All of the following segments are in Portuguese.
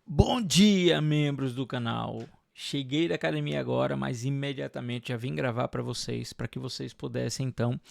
Bom dia, membros do canal. Cheguei da academia agora, mas imediatamente já vim gravar para vocês, para que vocês pudessem então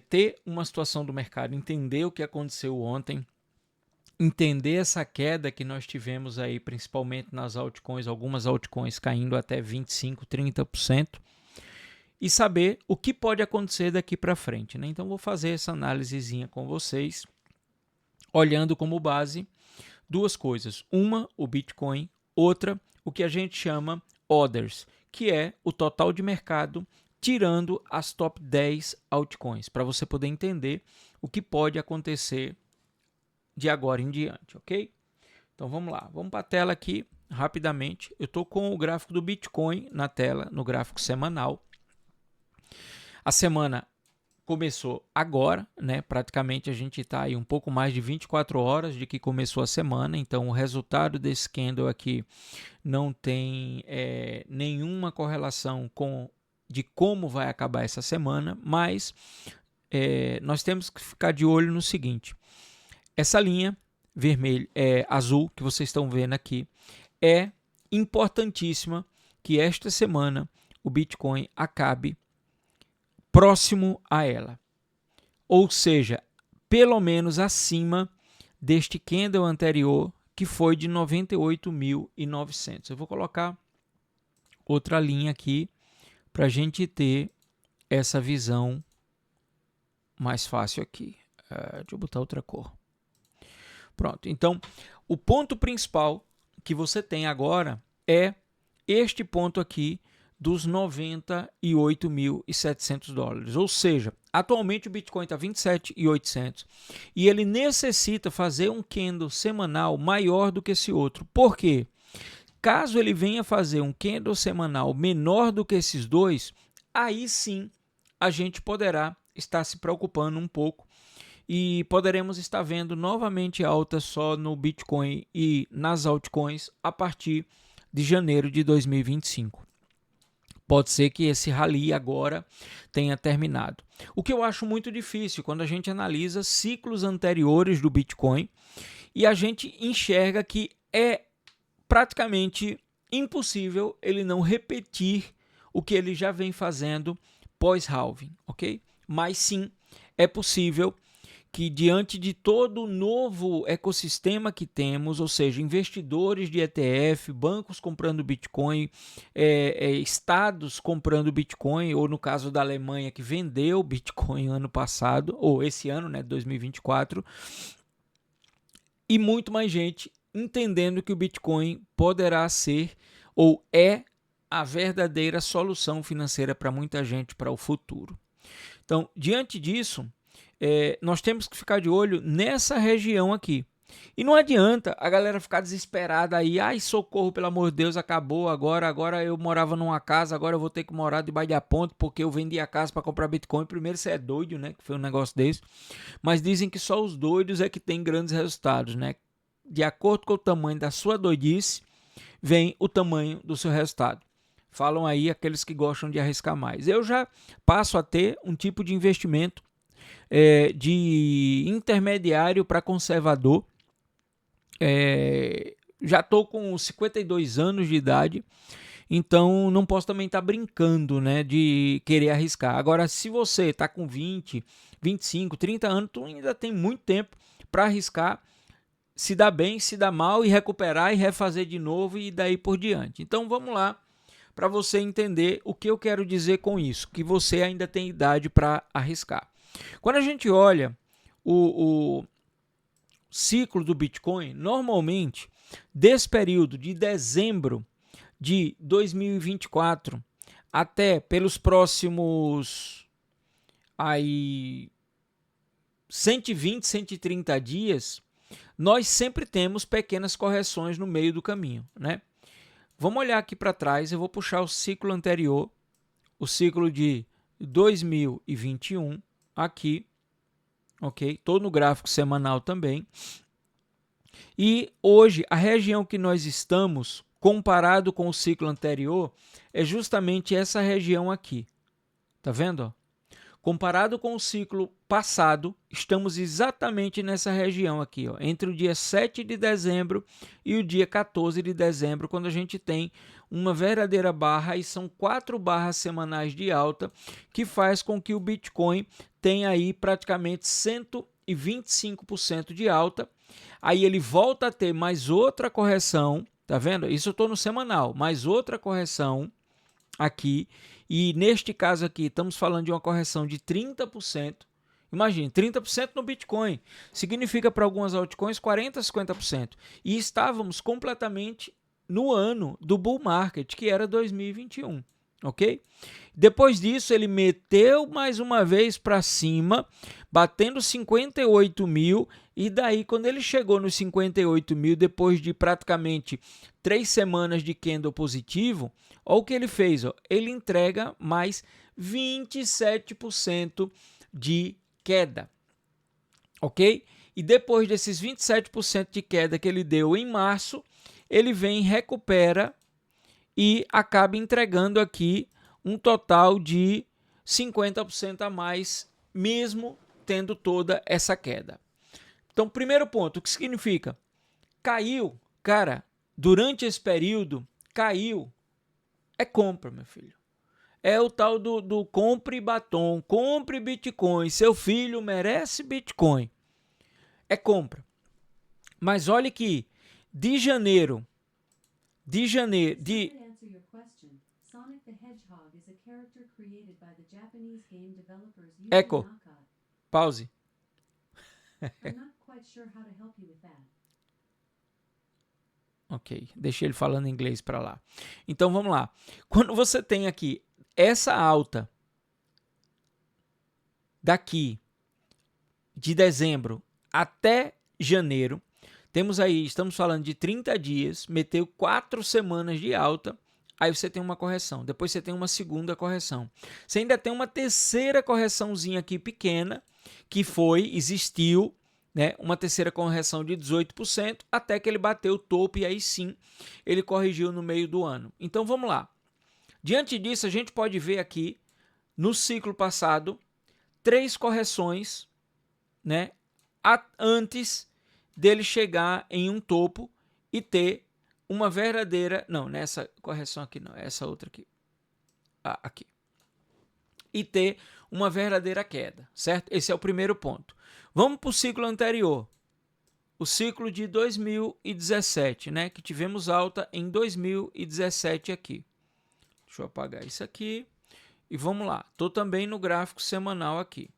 ter uma situação do mercado, entender o que aconteceu ontem, entender essa queda que nós tivemos aí, principalmente nas altcoins, algumas altcoins caindo até 25, 30%, e saber o que pode acontecer daqui para frente, né? Então vou fazer essa análisezinha com vocês, olhando como base duas coisas. Uma, o Bitcoin. Outra, o que a gente chama Others, que é o total de mercado tirando as top 10 altcoins, para você poder entender o que pode acontecer de agora em diante, ok? Então vamos lá, vamos para a tela aqui rapidamente. Eu estou com o gráfico do Bitcoin na tela, no gráfico semanal. A semana começou agora, né? Praticamente a gente está aí um pouco mais de 24 horas de que começou a semana, então o resultado desse candle aqui não tem nenhuma correlação com de como vai acabar essa semana, mas nós temos que ficar de olho no seguinte: essa linha vermelha, azul que vocês estão vendo aqui, é importantíssima que esta semana o Bitcoin acabe próximo a ela, ou seja, pelo menos acima deste candle anterior, que foi de 98.900. Eu vou colocar outra linha aqui para a gente ter essa visão mais fácil aqui. Deixa eu botar outra cor. Pronto, então o ponto principal que você tem agora é este ponto aqui dos 98.700 dólares. Ou seja, atualmente o Bitcoin está 27.800 e ele necessita fazer um candle semanal maior do que esse outro. Por quê? Caso ele venha fazer um candle semanal menor do que esses dois, aí sim a gente poderá estar se preocupando um pouco e poderemos estar vendo novamente alta só no Bitcoin e nas altcoins a partir de janeiro de 2025. Pode ser que esse rally agora tenha terminado. O que eu acho muito difícil quando a gente analisa ciclos anteriores do Bitcoin e a gente enxerga que é praticamente impossível ele não repetir o que ele já vem fazendo pós-halving, ok? Mas sim, é possível que diante de todo o novo ecossistema que temos, ou seja, investidores de ETF, bancos comprando Bitcoin, estados comprando Bitcoin, ou no caso da Alemanha que vendeu Bitcoin ano passado, ou esse ano, né, 2024, e muito mais gente entendendo que o Bitcoin poderá ser ou é a verdadeira solução financeira para muita gente para o futuro. Então, diante disso, nós temos que ficar de olho nessa região aqui. E não adianta a galera ficar desesperada aí, ai socorro, pelo amor de Deus, acabou agora eu morava numa casa, agora eu vou ter que morar debaixo da ponte porque eu vendi a casa para comprar Bitcoin. Primeiro você é doido, né, que foi um negócio desse, mas dizem que só os doidos é que tem grandes resultados, né? De acordo com o tamanho da sua doidice, vem o tamanho do seu resultado. Falam aí aqueles que gostam de arriscar mais. Eu já passo a ter um tipo de investimento de intermediário para conservador. Já estou com 52 anos de idade, então não posso também estar brincando, né, de querer arriscar. Agora, se você está com 20, 25, 30 anos, tu ainda tem muito tempo para arriscar, se dá bem, se dá mal e recuperar e refazer de novo e daí por diante. Então vamos lá para você entender o que eu quero dizer com isso, que você ainda tem idade para arriscar. Quando a gente olha o ciclo do Bitcoin, normalmente desse período de dezembro de 2024 até pelos próximos aí 120, 130 dias, nós sempre temos pequenas correções no meio do caminho, né? Vamos olhar aqui para trás, eu vou puxar o ciclo anterior, o ciclo de 2021 aqui, ok? Estou no gráfico semanal também. E hoje, a região que nós estamos, comparado com o ciclo anterior, é justamente essa região aqui. Tá vendo? Comparado com o ciclo passado, estamos exatamente nessa região aqui, ó, entre o dia 7 de dezembro e o dia 14 de dezembro, quando a gente tem uma verdadeira barra, e são 4 barras semanais de alta, que faz com que o Bitcoin tenha aí praticamente 125% de alta. Aí ele volta a ter mais outra correção, tá vendo? Isso eu estou no semanal, mais outra correção aqui, e neste caso aqui estamos falando de uma correção de 30%. Imagine, 30% no Bitcoin significa para algumas altcoins 40%, 50%. E estávamos completamente no ano do bull market, que era 2021, ok? Depois disso ele meteu mais uma vez para cima, batendo 58 mil, e daí quando ele chegou nos 58 mil, depois de praticamente 3 semanas de candle positivo, olha o que ele fez, ó, ele entrega mais 27% de queda, ok? E depois desses 27% de queda que ele deu em março, ele vem, recupera e acaba entregando aqui um total de 50% a mais, mesmo tendo toda essa queda. Então, primeiro ponto, o que significa? Caiu, cara, durante esse período, caiu, é compra, meu filho. É o tal do compre batom, compre Bitcoin, seu filho merece Bitcoin. É compra. Mas olhe que de janeiro, Echo, pause. Ok, deixei ele falando inglês para lá. Então vamos lá. Quando você tem aqui essa alta daqui de dezembro até janeiro, temos aí, estamos falando de 30 dias, meteu 4 semanas de alta, aí você tem uma correção, depois você tem uma segunda correção. Você ainda tem uma terceira correçãozinha aqui pequena, que existiu, né, uma terceira correção de 18%, até que ele bateu o topo, e aí sim, ele corrigiu no meio do ano. Então vamos lá. Diante disso, a gente pode ver aqui, no ciclo passado, 3 correções, né, antes dele chegar em um topo e ter uma verdadeira... Não, nessa correção aqui não, essa outra aqui. Aqui. E ter uma verdadeira queda, certo? Esse é o primeiro ponto. Vamos para o ciclo anterior. O ciclo de 2017, né? Que tivemos alta em 2017 aqui. Deixa eu apagar isso aqui. E vamos lá. Estou também no gráfico semanal aqui.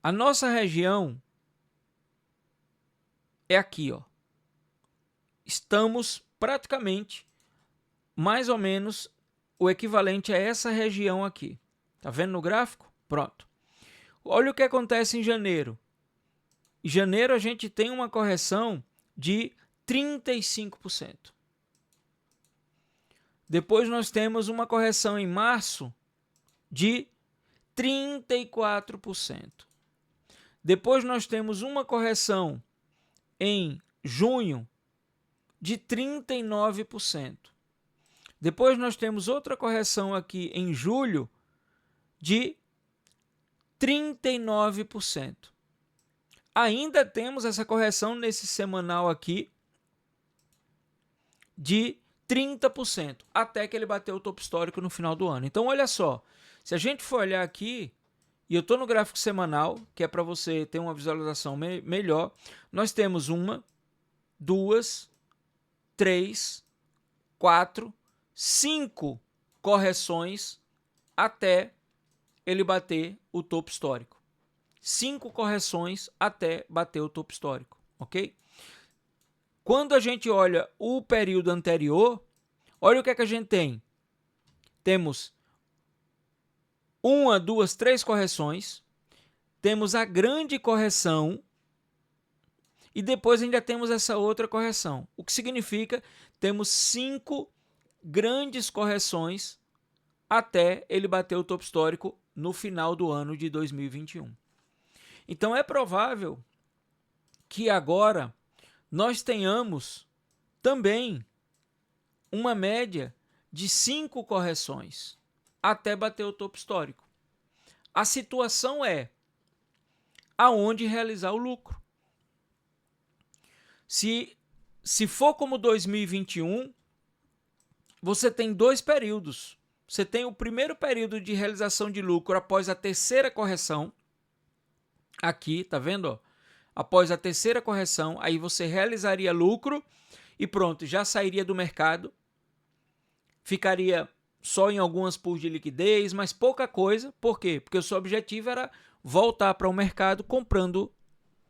A nossa região é aqui, ó. Estamos praticamente mais ou menos o equivalente a essa região aqui. Tá vendo no gráfico? Pronto. Olha o que acontece em janeiro. Em janeiro a gente tem uma correção de 35%. Depois nós temos uma correção em março de 34%. Depois nós temos uma correção em junho de 39%. Depois nós temos outra correção aqui em julho de 39%. Ainda temos essa correção nesse semanal aqui de 30%, até que ele bateu o topo histórico no final do ano. Então, olha só, se a gente for olhar aqui, e eu estou no gráfico semanal, que é para você ter uma visualização melhor, nós temos 1, 2, 3, 4, 5 correções até ele bater o topo histórico. 5 correções até bater o topo histórico, ok? Quando a gente olha o período anterior, olha o que é que a gente tem. Temos 1, 2, 3 correções, temos a grande correção e depois ainda temos essa outra correção. O que significa temos 5 grandes correções até ele bater o topo histórico no final do ano de 2021. Então é provável que agora nós tenhamos também uma média de 5 correções até bater o topo histórico. A situação é aonde realizar o lucro. Se for como 2021, você tem 2 períodos. Você tem o primeiro período de realização de lucro após a terceira correção. Aqui, tá vendo? Ó? Após a terceira correção, aí você realizaria lucro e pronto, já sairia do mercado. Ficaria só em algumas pools de liquidez, mas pouca coisa. Por quê? Porque o seu objetivo era voltar para o mercado comprando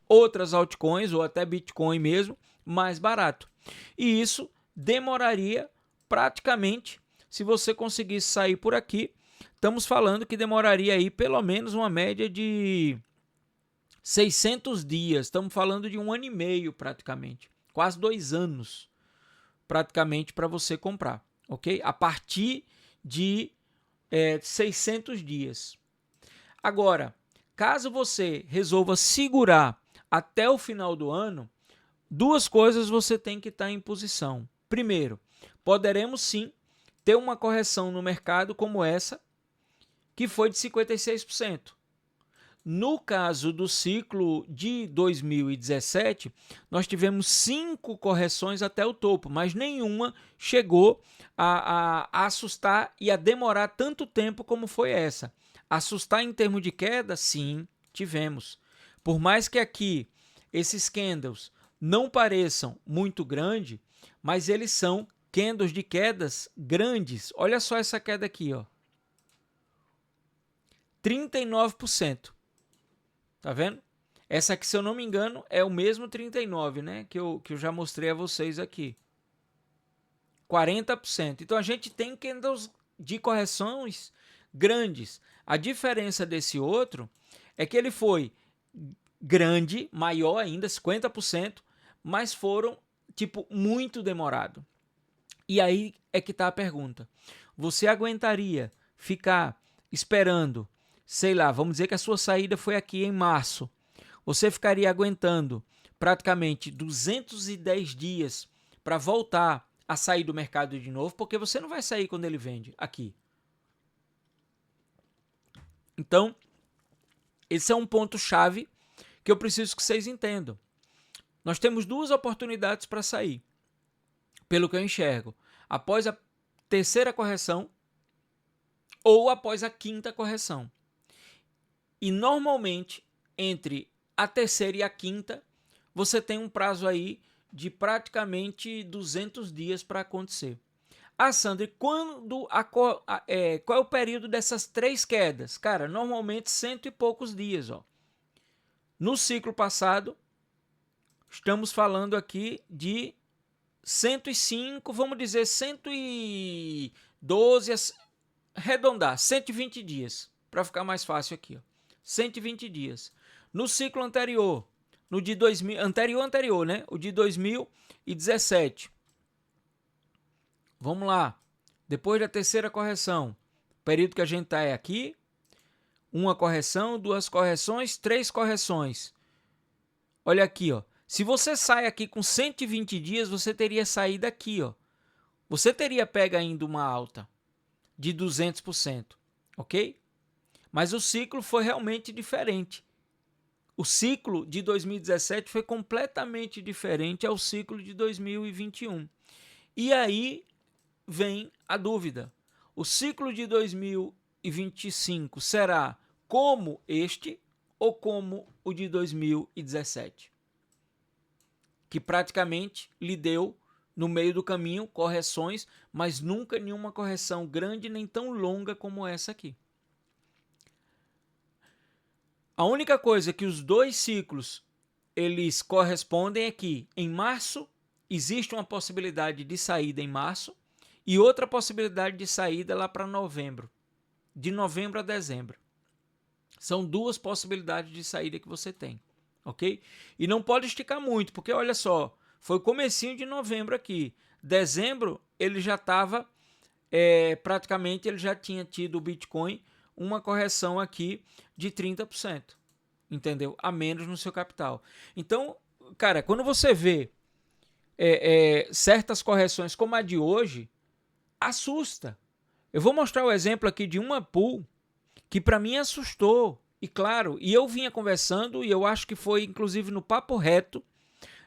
outras altcoins ou até Bitcoin mesmo, mais barato. E isso demoraria praticamente, se você conseguisse sair por aqui, estamos falando que demoraria aí pelo menos uma média de 600 dias. Estamos falando de 1 ano e meio praticamente, quase 2 anos praticamente para você comprar, ok? A partir de 600 dias. Agora, caso você resolva segurar até o final do ano, 2 coisas você tem que estar em posição. Primeiro, poderemos sim ter uma correção no mercado como essa, que foi de 56%. No caso do ciclo de 2017, nós tivemos 5 correções até o topo, mas nenhuma chegou a assustar e a demorar tanto tempo como foi essa. Assustar em termos de queda, sim, tivemos. Por mais que aqui esses candles não pareçam muito grandes, mas eles são candles de quedas grandes. Olha só essa queda aqui, ó. 39%. Tá vendo? Essa aqui, se eu não me engano, é o mesmo 39, né? Que eu já mostrei a vocês aqui. 40%. Então, a gente tem candles de correções grandes. A diferença desse outro é que ele foi grande, maior ainda, 50%, mas foram, tipo, muito demorado. E aí é que tá a pergunta. Você aguentaria ficar esperando, sei lá, vamos dizer que a sua saída foi aqui em março. Você ficaria aguentando praticamente 210 dias para voltar a sair do mercado de novo, porque você não vai sair quando ele vende aqui. Então, esse é um ponto-chave que eu preciso que vocês entendam. Nós temos 2 oportunidades para sair, pelo que eu enxergo. Após a terceira correção ou após a quinta correção. E normalmente, entre a terceira e a quinta, você tem um prazo aí de praticamente 200 dias para acontecer. Sandra, qual é o período dessas 3 quedas? Cara, normalmente 100 e poucos dias. Ó. No ciclo passado, estamos falando aqui de 105, vamos dizer 112, arredondar, 120 dias, para ficar mais fácil aqui. Ó. 120 dias. No ciclo anterior, no de 2000, anterior, né? O de 2017. Vamos lá. Depois da terceira correção, o período que a gente está é aqui. 1 correção, 2 correções, 3 correções. Olha aqui, ó. Se você sai aqui com 120 dias, você teria saído aqui, ó. Você teria pego ainda uma alta de 200%, ok? Mas o ciclo foi realmente diferente. O ciclo de 2017 foi completamente diferente ao ciclo de 2021. E aí vem a dúvida. O ciclo de 2025 será como este ou como o de 2017? Que praticamente lhe deu, no meio do caminho, correções, mas nunca nenhuma correção grande nem tão longa como essa aqui. A única coisa que os 2 ciclos eles correspondem é que em março existe uma possibilidade de saída em março e outra possibilidade de saída lá para novembro, de novembro a dezembro. São 2 possibilidades de saída que você tem, ok? E não pode esticar muito, porque olha só, foi o comecinho de novembro aqui. Dezembro ele já estava, praticamente ele já tinha tido o Bitcoin uma correção aqui de 30%, entendeu? A menos no seu capital. Então, cara, quando você vê certas correções como a de hoje, assusta. Eu vou mostrar o exemplo aqui de uma pool que para mim assustou. E claro, e eu vinha conversando, e eu acho que foi inclusive no Papo Reto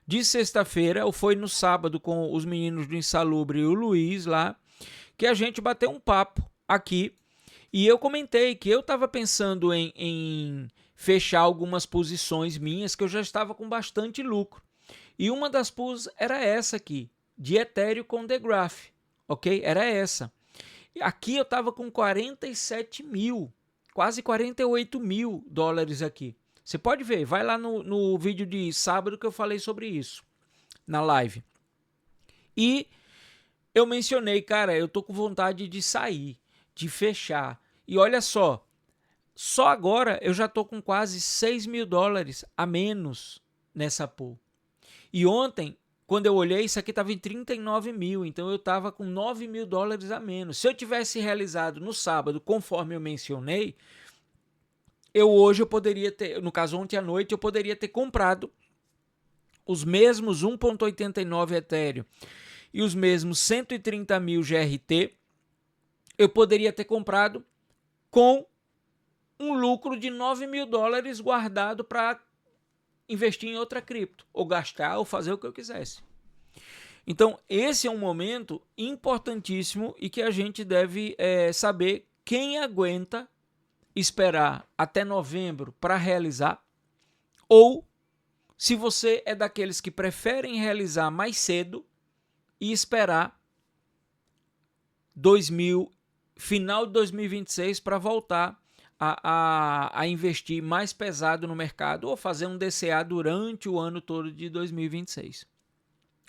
de sexta-feira, ou foi no sábado com os meninos do Insalubre e o Luiz lá, que a gente bateu um papo aqui. E eu comentei que eu estava pensando em fechar algumas posições minhas, que eu já estava com bastante lucro. E uma das pools era essa aqui, de Ethereum com The Graph, ok? Era essa. Aqui eu estava com 47 mil, quase 48 mil dólares aqui. Você pode ver, vai lá no vídeo de sábado que eu falei sobre isso, na live. E eu mencionei, cara, eu tô com vontade de sair, de fechar. E olha só agora eu já tô com quase 6 mil dólares a menos nessa pool. E ontem, quando eu olhei, isso aqui estava em 39 mil, então eu estava com 9 mil dólares a menos. Se eu tivesse realizado no sábado, conforme eu mencionei, hoje eu poderia ter, no caso ontem à noite, eu poderia ter comprado os mesmos 1.89 Ethereum e os mesmos 130 mil GRT, eu poderia ter comprado com um lucro de 9 mil dólares guardado para investir em outra cripto, ou gastar, ou fazer o que eu quisesse. Então, esse é um momento importantíssimo e que a gente deve saber quem aguenta esperar até novembro para realizar, ou se você é daqueles que preferem realizar mais cedo e esperar final de 2026 para voltar a investir mais pesado no mercado ou fazer um DCA durante o ano todo de 2026,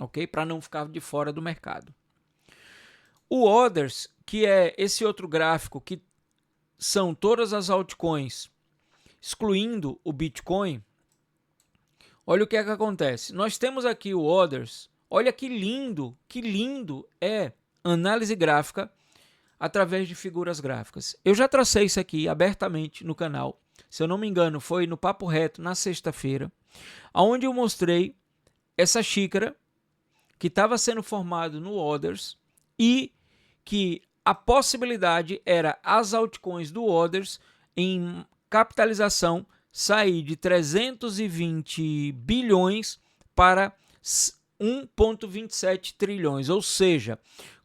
ok? Para não ficar de fora do mercado. O Others, que é esse outro gráfico que são todas as altcoins, excluindo o Bitcoin, olha o que é que acontece. Nós temos aqui o Others, olha que lindo é análise gráfica através de figuras gráficas. Eu já tracei isso aqui abertamente no canal. Se eu não me engano, foi no Papo Reto, na sexta-feira, onde eu mostrei essa xícara que estava sendo formado no Others e que a possibilidade era as altcoins do Others em capitalização sair de 320 bilhões para 1,27 trilhões, ou seja,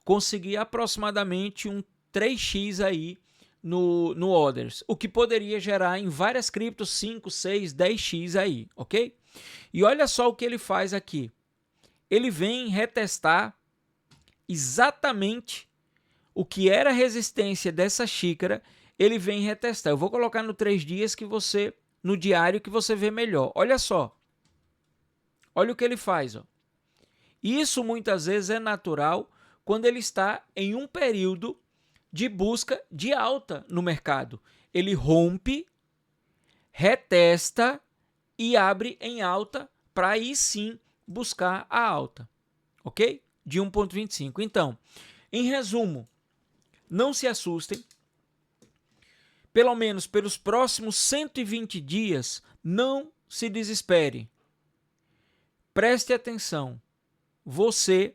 conseguir aproximadamente um 3x aí no Others, o que poderia gerar em várias criptos 5, 6, 10x aí, ok? E olha só o que ele faz aqui. Ele vem retestar exatamente o que era a resistência dessa xícara, ele vem retestar. Eu vou colocar no 3 dias que você, no diário, que você vê melhor. Olha só. Olha o que ele faz, ó. Isso muitas vezes é natural quando ele está em um período de busca de alta no mercado. Ele rompe, retesta e abre em alta para aí sim buscar a alta, ok? De 1,25. Então, em resumo, não se assustem. Pelo menos pelos próximos 120 dias, não se desespere. Preste atenção. Você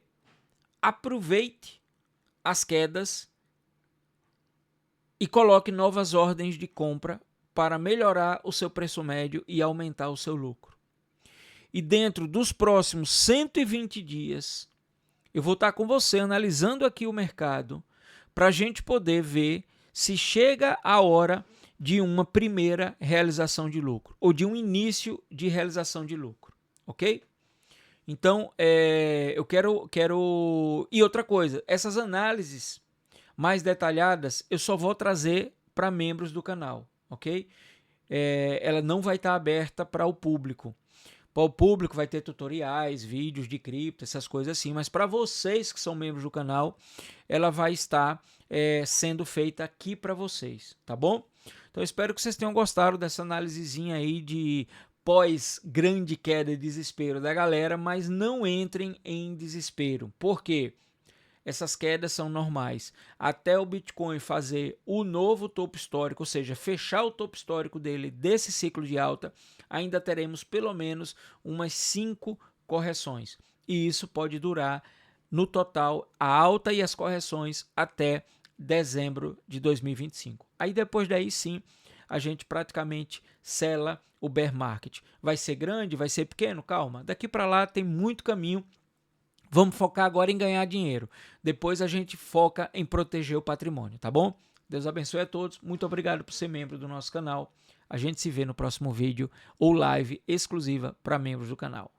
aproveite as quedas e coloque novas ordens de compra para melhorar o seu preço médio e aumentar o seu lucro. E dentro dos próximos 120 dias, eu vou estar com você analisando aqui o mercado para a gente poder ver se chega a hora de uma primeira realização de lucro ou de um início de realização de lucro, ok? Então, eu quero... E outra coisa, essas análises mais detalhadas eu só vou trazer para membros do canal, ok? Ela não vai estar aberta para o público. Para o público vai ter tutoriais, vídeos de cripto, essas coisas assim, mas para vocês que são membros do canal, ela vai estar sendo feita aqui para vocês, tá bom? Então eu espero que vocês tenham gostado dessa análisezinha aí de pós grande queda e desespero da galera, mas não entrem em desespero. Por quê? Essas quedas são normais. Até o Bitcoin fazer o novo topo histórico, ou seja, fechar o topo histórico dele desse ciclo de alta, ainda teremos pelo menos umas 5 correções. E isso pode durar, no total, a alta e as correções até dezembro de 2025. Aí depois daí sim, a gente praticamente sela o bear market. Vai ser grande, vai ser pequeno? Calma. Daqui para lá tem muito caminho. Vamos focar agora em ganhar dinheiro. Depois a gente foca em proteger o patrimônio, tá bom? Deus abençoe a todos. Muito obrigado por ser membro do nosso canal. A gente se vê no próximo vídeo ou live exclusiva para membros do canal.